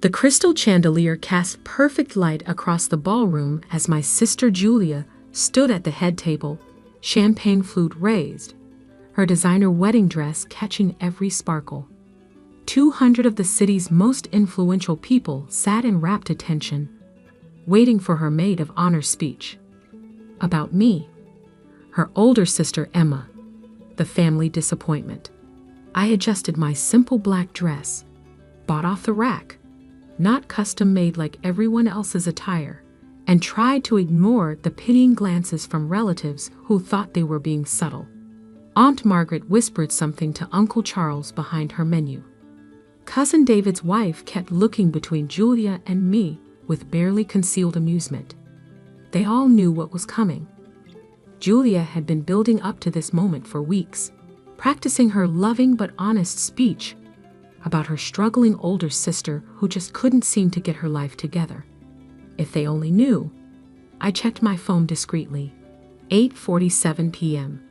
The crystal chandelier cast perfect light across the ballroom as my sister Julia stood at the head table, champagne flute raised, her designer wedding dress catching every sparkle. 200 of the city's most influential people sat in rapt attention, waiting for her maid of honor speech. About me, her older sister Emma, the family disappointment. I adjusted my simple black dress, bought off the rack, not custom-made like everyone else's attire, and tried to ignore the pitying glances from relatives who thought they were being subtle. Aunt Margaret whispered something to Uncle Charles behind her menu. Cousin David's wife kept looking between Julia and me with barely concealed amusement. They all knew what was coming. Julia had been building up to this moment for weeks, practicing her loving but honest speech about her struggling older sister who just couldn't seem to get her life together. If they only knew. I checked my phone discreetly. 8:47 p.m.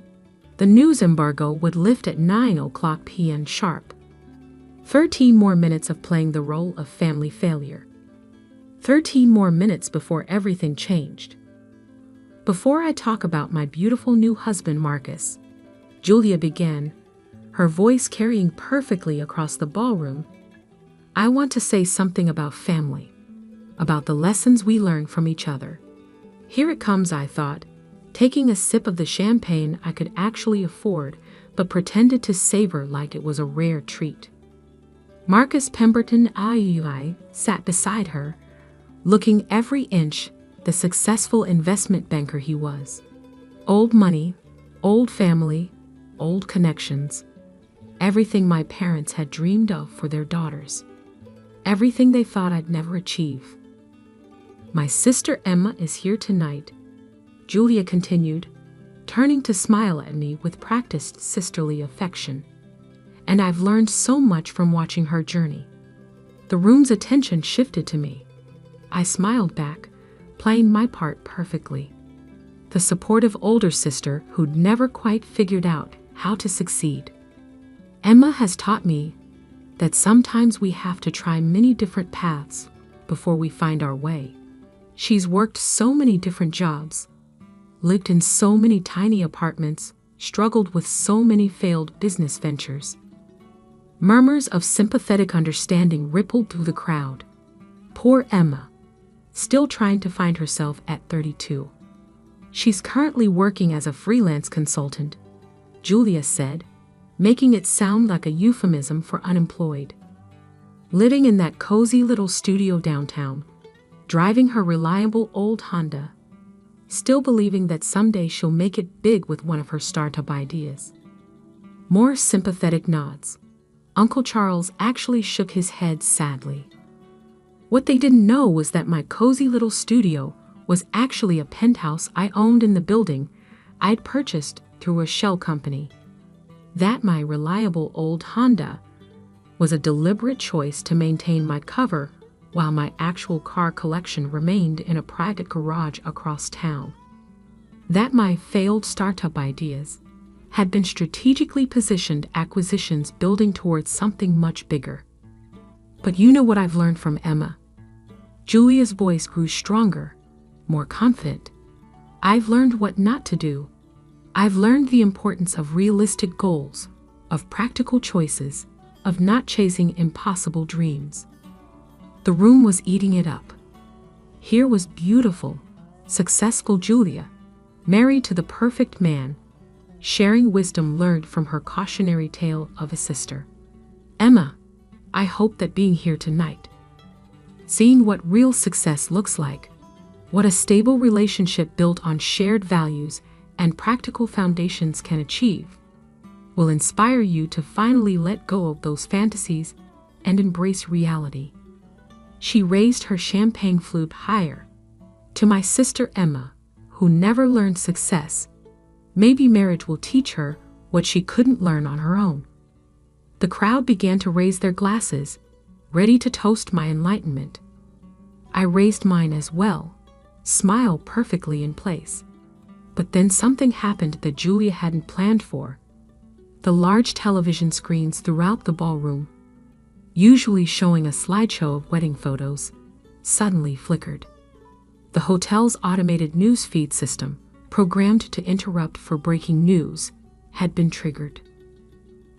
The news embargo would lift at 9:00 p.m. sharp. 13 more minutes of playing the role of family failure. 13 more minutes before everything changed. Before I talk about my beautiful new husband Marcus, Julia began, her voice carrying perfectly across the ballroom. I want to say something about family, about the lessons we learn from each other. Here it comes, I thought, taking a sip of the champagne I could actually afford, but pretended to savor like it was a rare treat. Marcus Pemberton I sat beside her, looking every inch the successful investment banker he was. Old money, old family, old connections. Everything my parents had dreamed of for their daughters. Everything they thought I'd never achieve. My sister Emma is here tonight, Julia continued, turning to smile at me with practiced sisterly affection. And I've learned so much from watching her journey. The room's attention shifted to me. I smiled back, playing my part perfectly. The supportive older sister who'd never quite figured out how to succeed. Emma has taught me that sometimes we have to try many different paths before we find our way. She's worked so many different jobs, lived in so many tiny apartments, struggled with so many failed business ventures. Murmurs of sympathetic understanding rippled through the crowd. Poor Emma, still trying to find herself at 32. She's currently working as a freelance consultant, Julia said, making it sound like a euphemism for unemployed. Living in that cozy little studio downtown, driving her reliable old Honda, still believing that someday she'll make it big with one of her startup ideas. More sympathetic nods. Uncle Charles actually shook his head sadly. What they didn't know was that my cozy little studio was actually a penthouse I owned in the building I'd purchased through a shell company. That my reliable old Honda was a deliberate choice to maintain my cover while my actual car collection remained in a private garage across town. That my failed startup ideas had been strategically positioned acquisitions building towards something much bigger. But you know what I've learned from Emma? Julia's voice grew stronger, more confident. I've learned what not to do. I've learned the importance of realistic goals, of practical choices, of not chasing impossible dreams. The room was eating it up. Here was beautiful, successful Julia, married to the perfect man, sharing wisdom learned from her cautionary tale of a sister. Emma, I hope that being here tonight, seeing what real success looks like, what a stable relationship built on shared values and practical foundations can achieve, will inspire you to finally let go of those fantasies and embrace reality. She raised her champagne flute higher. To my sister Emma, who never learned success, maybe marriage will teach her what she couldn't learn on her own. The crowd began to raise their glasses, ready to toast my enlightenment. I raised mine as well, smile perfectly in place. But then something happened that Julia hadn't planned for. The large television screens throughout the ballroom, usually showing a slideshow of wedding photos, suddenly flickered. The hotel's automated news feed system, programmed to interrupt for breaking news, had been triggered.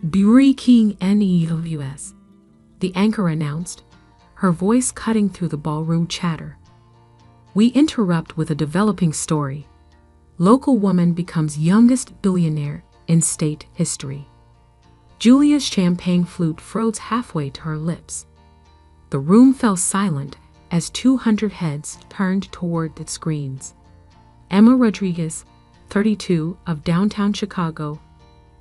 Breaking news, the anchor announced, her voice cutting through the ballroom chatter. We interrupt with a developing story. Local woman becomes youngest billionaire in state history. Julia's champagne flute froze halfway to her lips. The room fell silent as 200 heads turned toward the screens. Emma Rodriguez, 32, of downtown Chicago,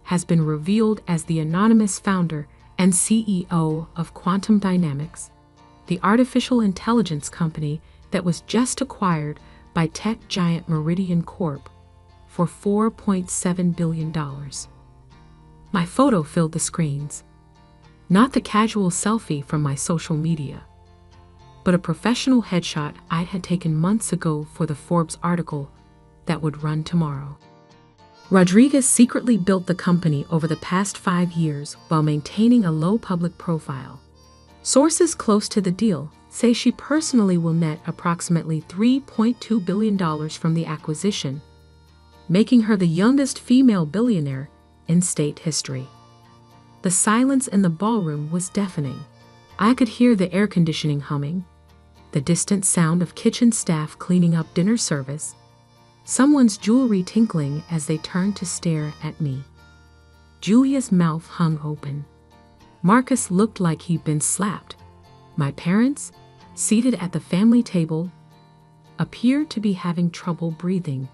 has been revealed as the anonymous founder and CEO of Quantum Dynamics, the artificial intelligence company that was just acquired by tech giant Meridian Corp for $4.7 billion. My photo filled the screens. Not the casual selfie from my social media, but a professional headshot I had taken months ago for the Forbes article that would run tomorrow. Rodriguez secretly built the company over the past 5 years while maintaining a low public profile. Sources close to the deal say she personally will net approximately $3.2 billion from the acquisition, making her the youngest female billionaire in state history. The silence in the ballroom was deafening. I could hear the air conditioning humming, the distant sound of kitchen staff cleaning up dinner service, someone's jewelry tinkling as they turned to stare at me. Julia's mouth hung open. Marcus looked like he'd been slapped. My parents, seated at the family table, appeared to be having trouble breathing.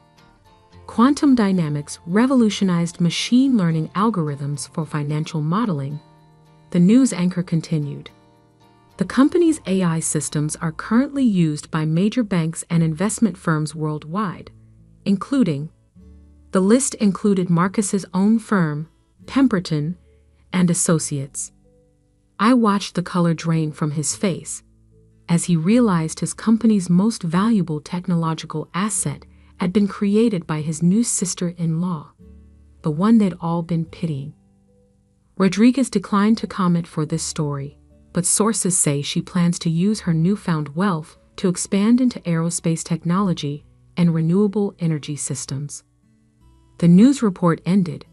Quantum Dynamics revolutionized machine learning algorithms for financial modeling, the news anchor continued. The company's AI systems are currently used by major banks and investment firms worldwide, including. The list included Marcus's own firm, Pemberton and Associates. I watched the color drain from his face as he realized his company's most valuable technological asset had been created by his new sister-in-law, the one they'd all been pitying. Rodriguez declined to comment for this story, but sources say she plans to use her newfound wealth to expand into aerospace technology and renewable energy systems. The news report ended,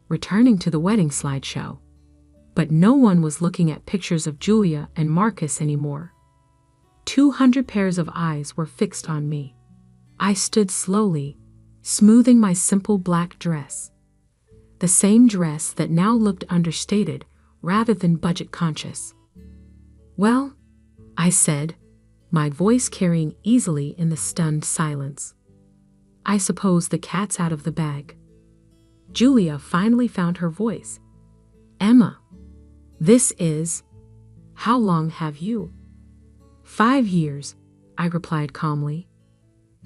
returning to the wedding slideshow. But no one was looking at pictures of Julia and Marcus anymore. 200 pairs of eyes were fixed on me. I stood slowly, smoothing my simple black dress. The same dress that now looked understated rather than budget-conscious. Well, I said, my voice carrying easily in the stunned silence. I suppose the cat's out of the bag. Julia finally found her voice. Emma, this is. How long have you? 5 years, I replied calmly.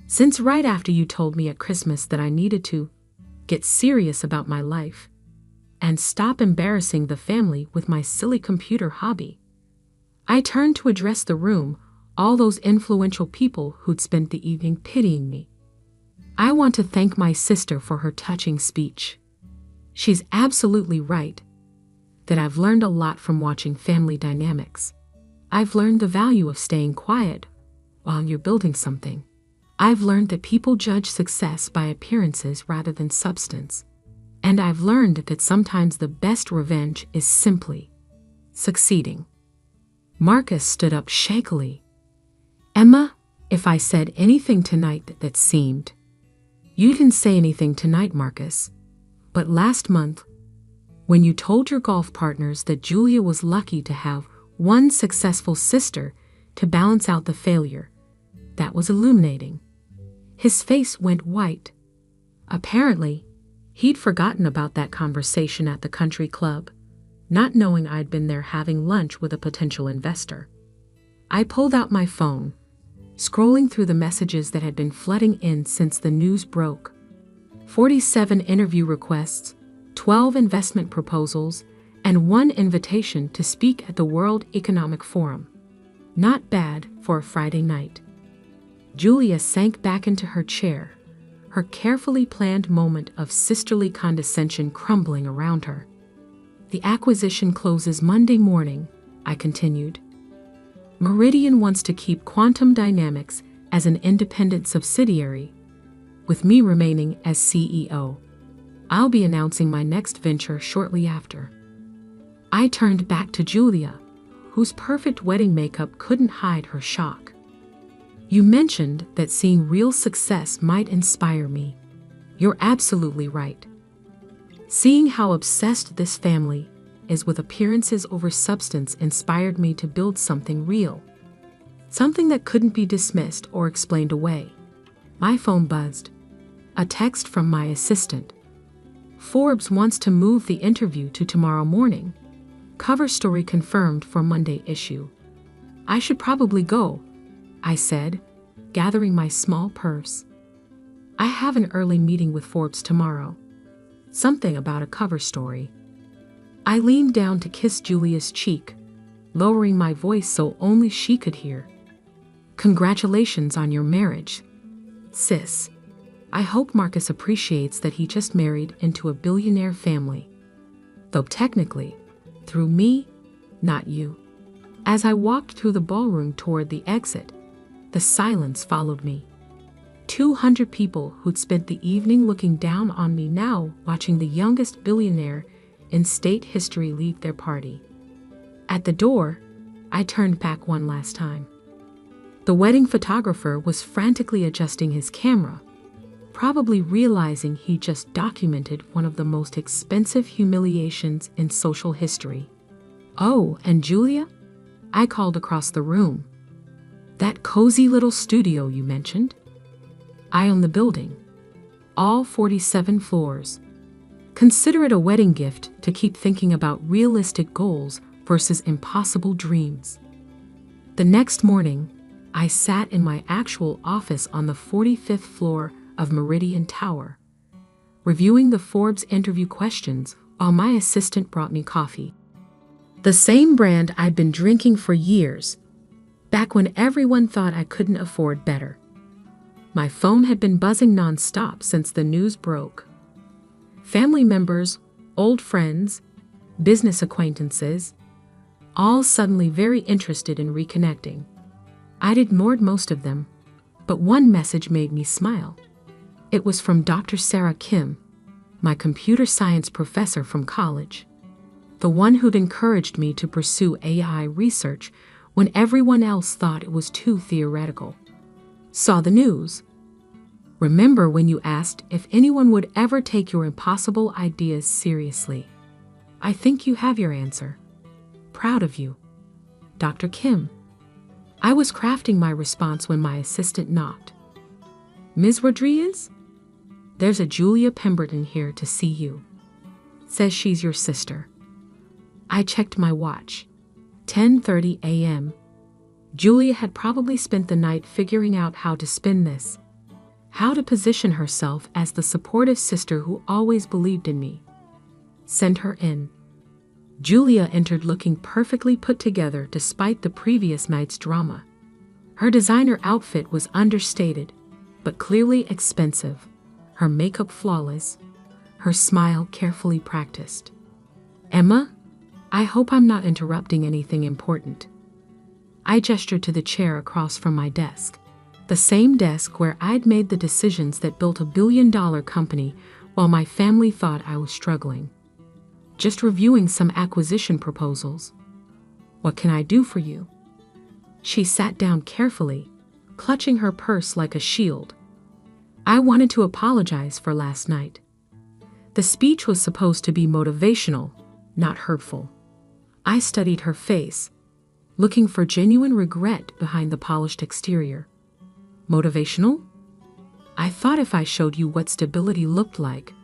Since right after you told me at Christmas that I needed to get serious about my life and stop embarrassing the family with my silly computer hobby. I turned to address the room, all those influential people who'd spent the evening pitying me. I want to thank my sister for her touching speech. She's absolutely right that I've learned a lot from watching Family Dynamics. I've learned the value of staying quiet while you're building something. I've learned that people judge success by appearances rather than substance. And I've learned that sometimes the best revenge is simply succeeding. Marcus stood up shakily. Emma, if I said anything tonight that seemed. You didn't say anything tonight, Marcus. But last month, when you told your golf partners that Julia was lucky to have one successful sister to balance out the failure, that was illuminating. His face went white. Apparently, he'd forgotten about that conversation at the country club, not knowing I'd been there having lunch with a potential investor. I pulled out my phone, scrolling through the messages that had been flooding in since the news broke. 47 interview requests, 12 investment proposals, and 1 invitation to speak at the World Economic Forum. Not bad for a Friday night. Julia sank back into her chair, her carefully planned moment of sisterly condescension crumbling around her. The acquisition closes Monday morning, I continued. Meridian wants to keep Quantum Dynamics as an independent subsidiary, with me remaining as CEO. I'll be announcing my next venture shortly after. I turned back to Julia, whose perfect wedding makeup couldn't hide her shock. You mentioned that seeing real success might inspire me. You're absolutely right. Seeing how obsessed this family is with appearances over substance inspired me to build something real. Something that couldn't be dismissed or explained away. My phone buzzed. A text from my assistant. Forbes wants to move the interview to tomorrow morning. Cover story confirmed for Monday issue. I should probably go, I said, gathering my small purse. I have an early meeting with Forbes tomorrow. Something about a cover story. I leaned down to kiss Julia's cheek, lowering my voice so only she could hear. Congratulations on your marriage, sis. I hope Marcus appreciates that he just married into a billionaire family. Though technically, through me, not you. As I walked through the ballroom toward the exit, the silence followed me. 200 people who'd spent the evening looking down on me now watching the youngest billionaire in state history leave their party. At the door, I turned back one last time. The wedding photographer was frantically adjusting his camera, probably realizing he just documented one of the most expensive humiliations in social history. Oh, and Julia? I called across the room. That cozy little studio you mentioned? I own the building. All 47 floors. Consider it a wedding gift to keep thinking about realistic goals versus impossible dreams. The next morning, I sat in my actual office on the 45th floor of Meridian Tower, reviewing the Forbes interview questions while my assistant brought me coffee. The same brand I'd been drinking for years, back when everyone thought I couldn't afford better. My phone had been buzzing nonstop since the news broke. Family members, old friends, business acquaintances, all suddenly very interested in reconnecting. I'd ignored most of them, but one message made me smile. It was from Dr. Sarah Kim, my computer science professor from college, the one who'd encouraged me to pursue AI research when everyone else thought it was too theoretical. Saw the news. Remember when you asked if anyone would ever take your impossible ideas seriously? I think you have your answer. Proud of you. Dr. Kim. I was crafting my response when my assistant knocked. Ms. Rodriguez? There's a Julia Pemberton here to see you. Says she's your sister. I checked my watch. 10:30 a.m. Julia had probably spent the night figuring out how to spin this. How to position herself as the supportive sister who always believed in me. Send her in. Julia entered looking perfectly put together despite the previous night's drama. Her designer outfit was understated, but clearly expensive. Her makeup flawless. Her smile carefully practiced. Emma, I hope I'm not interrupting anything important. I gestured to the chair across from my desk. The same desk where I'd made the decisions that built a billion-dollar company while my family thought I was struggling. Just reviewing some acquisition proposals. What can I do for you? She sat down carefully, clutching her purse like a shield. I wanted to apologize for last night. The speech was supposed to be motivational, not hurtful. I studied her face, looking for genuine regret behind the polished exterior. Motivational? I thought if I showed you what stability looked like,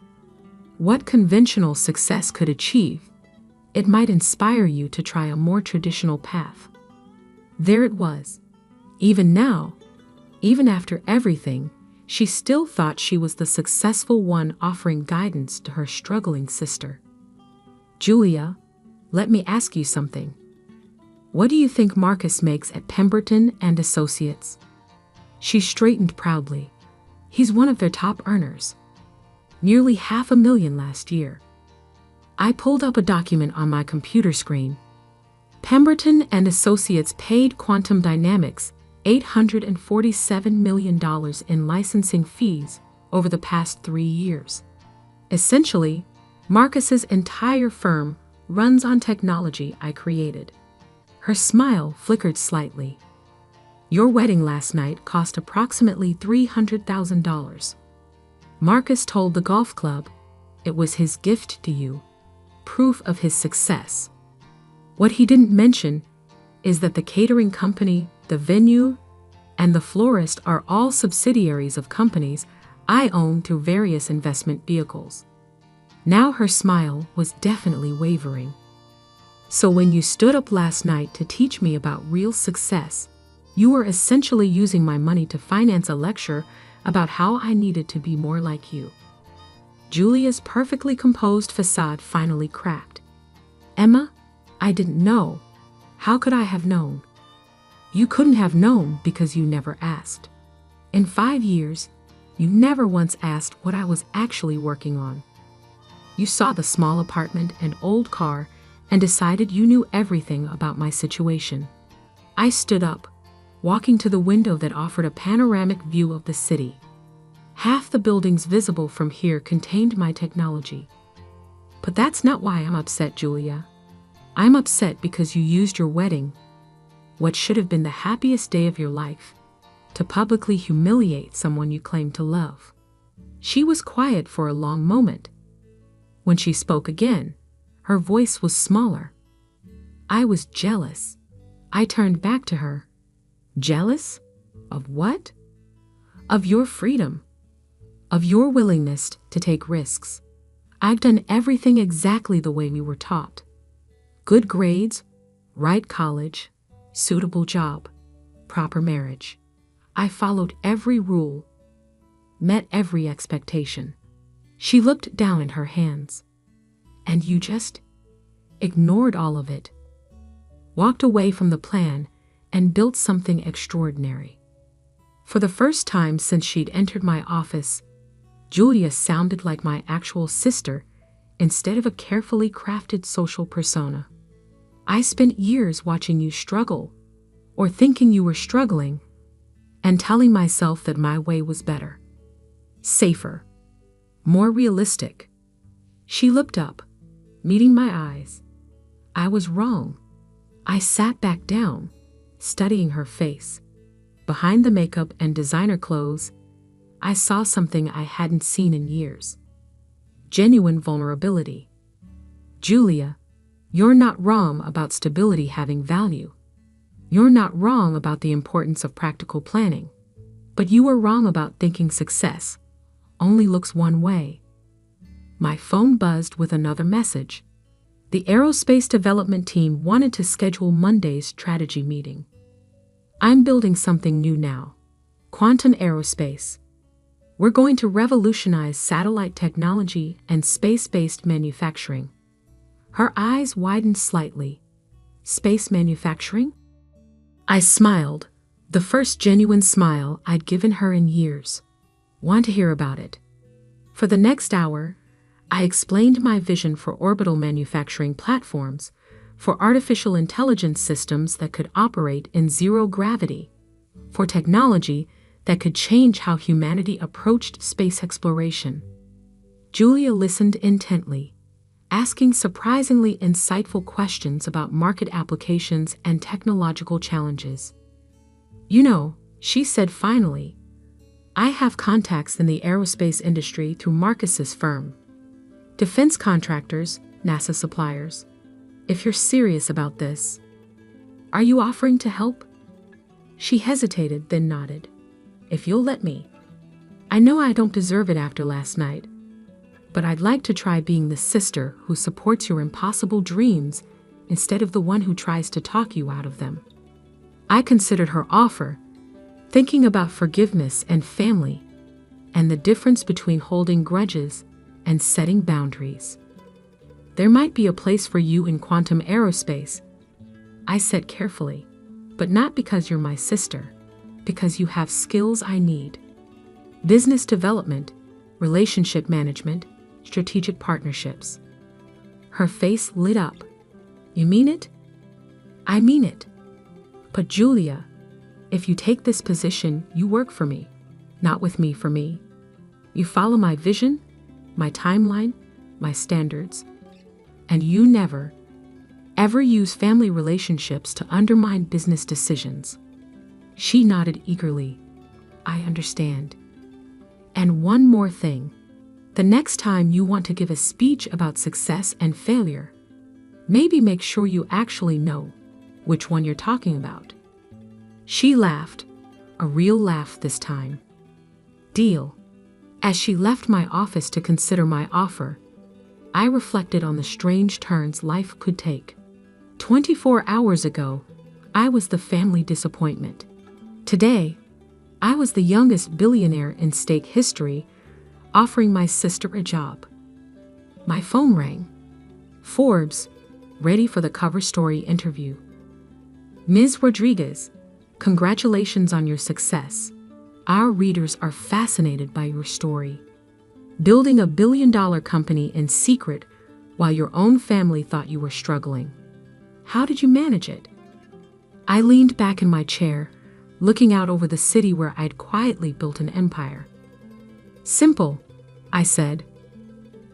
what conventional success could achieve, it might inspire you to try a more traditional path. There it was. Even now, even after everything, she still thought she was the successful one offering guidance to her struggling sister. Julia, let me ask you something. What do you think Marcus makes at Pemberton and Associates? She straightened proudly. He's one of their top earners. Nearly $500,000 last year. I pulled up a document on my computer screen. Pemberton and Associates paid Quantum Dynamics $847 million in licensing fees over the past 3 years. Essentially, Marcus's entire firm runs on technology I created. Her smile flickered slightly. Your wedding last night cost approximately $300,000. Marcus told the golf club it was his gift to you, proof of his success. What he didn't mention is that the catering company, the venue, and the florist are all subsidiaries of companies I own through various investment vehicles. Now her smile was definitely wavering. So when you stood up last night to teach me about real success, you were essentially using my money to finance a lecture about how I needed to be more like you. Julia's perfectly composed facade finally cracked. Emma, I didn't know. How could I have known? You couldn't have known because you never asked. In 5 years, you never once asked what I was actually working on. You saw the small apartment and old car and decided you knew everything about my situation. I stood up, walking to the window that offered a panoramic view of the city. Half the buildings visible from here contained my technology. But that's not why I'm upset, Julia. I'm upset because you used your wedding, what should have been the happiest day of your life, to publicly humiliate someone you claim to love. She was quiet for a long moment. When she spoke again, her voice was smaller. I was jealous. I turned back to her. Jealous? Of what? Of your freedom. Of your willingness to take risks. I've done everything exactly the way we were taught. Good grades, right college, suitable job, proper marriage. I followed every rule, met every expectation. She looked down at her hands. And you just ignored all of it, walked away from the plan, and built something extraordinary. For the first time since she'd entered my office, Julia sounded like my actual sister instead of a carefully crafted social persona. I spent years watching you struggle, or thinking you were struggling, and telling myself that my way was better, safer, more realistic. She looked up, meeting my eyes. I was wrong. I sat back down, studying her face. Behind the makeup and designer clothes, I saw something I hadn't seen in years. Genuine vulnerability. Julia, you're not wrong about stability having value. You're not wrong about the importance of practical planning. But you were wrong about thinking success only looks one way. My phone buzzed with another message. The aerospace development team wanted to schedule Monday's strategy meeting. I'm building something new now. Quantum aerospace. We're going to revolutionize satellite technology and space-based manufacturing. Her eyes widened slightly. Space manufacturing? I smiled, the first genuine smile I'd given her in years. Want to hear about it? For the next hour, I explained my vision for orbital manufacturing platforms, for artificial intelligence systems that could operate in zero gravity, for technology that could change how humanity approached space exploration. Julia listened intently, asking surprisingly insightful questions about market applications and technological challenges. You know, she said finally, I have contacts in the aerospace industry through Marcus's firm. Defense contractors, NASA suppliers. If you're serious about this, are you offering to help? She hesitated, then nodded. If you'll let me. I know I don't deserve it after last night, but I'd like to try being the sister who supports your impossible dreams instead of the one who tries to talk you out of them. I considered her offer, thinking about forgiveness and family, and the difference between holding grudges and setting boundaries. There might be a place for you in quantum aerospace, I said carefully, but not because you're my sister, because you have skills I need. Business development, relationship management, strategic partnerships. Her face lit up. You mean it? I mean it. But Julia, if you take this position, you work for me, not with me for me. You follow my vision, my timeline, my standards, and you never, ever use family relationships to undermine business decisions. She nodded eagerly. I understand. And one more thing. The next time you want to give a speech about success and failure, maybe make sure you actually know which one you're talking about. She laughed, a real laugh this time. Deal. As she left my office to consider my offer, I reflected on the strange turns life could take. 24 hours ago, I was the family disappointment. Today, I was the youngest billionaire in steak history, offering my sister a job. My phone rang. Forbes, ready for the cover story interview. Ms. Rodriguez, congratulations on your success. Our readers are fascinated by your story. Building a billion-dollar company in secret while your own family thought you were struggling. How did you manage it? I leaned back in my chair, looking out over the city where I'd quietly built an empire. Simple, I said.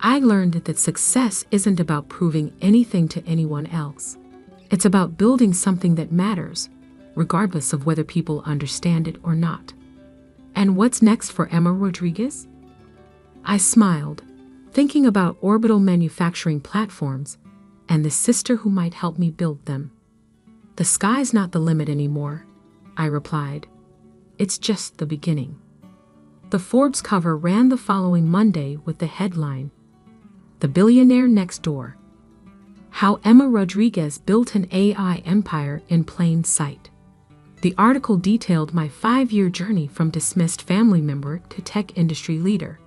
I learned that success isn't about proving anything to anyone else. It's about building something that matters, regardless of whether people understand it or not. And what's next for Emma Rodriguez? I smiled, thinking about orbital manufacturing platforms and the sister who might help me build them. The sky's not the limit anymore, I replied. It's just the beginning. The Forbes cover ran the following Monday with the headline, "The Billionaire Next Door: How Emma Rodriguez Built an AI Empire in Plain Sight." The article detailed my 5-year journey from dismissed family member to tech industry leader.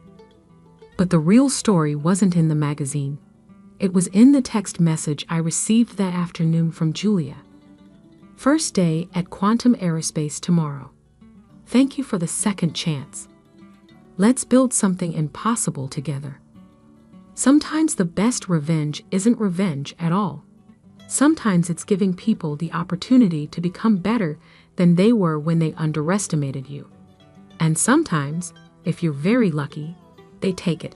But the real story wasn't in the magazine. It was in the text message I received that afternoon from Julia. First day at Quantum Aerospace tomorrow. Thank you for the second chance. Let's build something impossible together. Sometimes the best revenge isn't revenge at all. Sometimes it's giving people the opportunity to become better than they were when they underestimated you. And sometimes, if you're very lucky, they take it.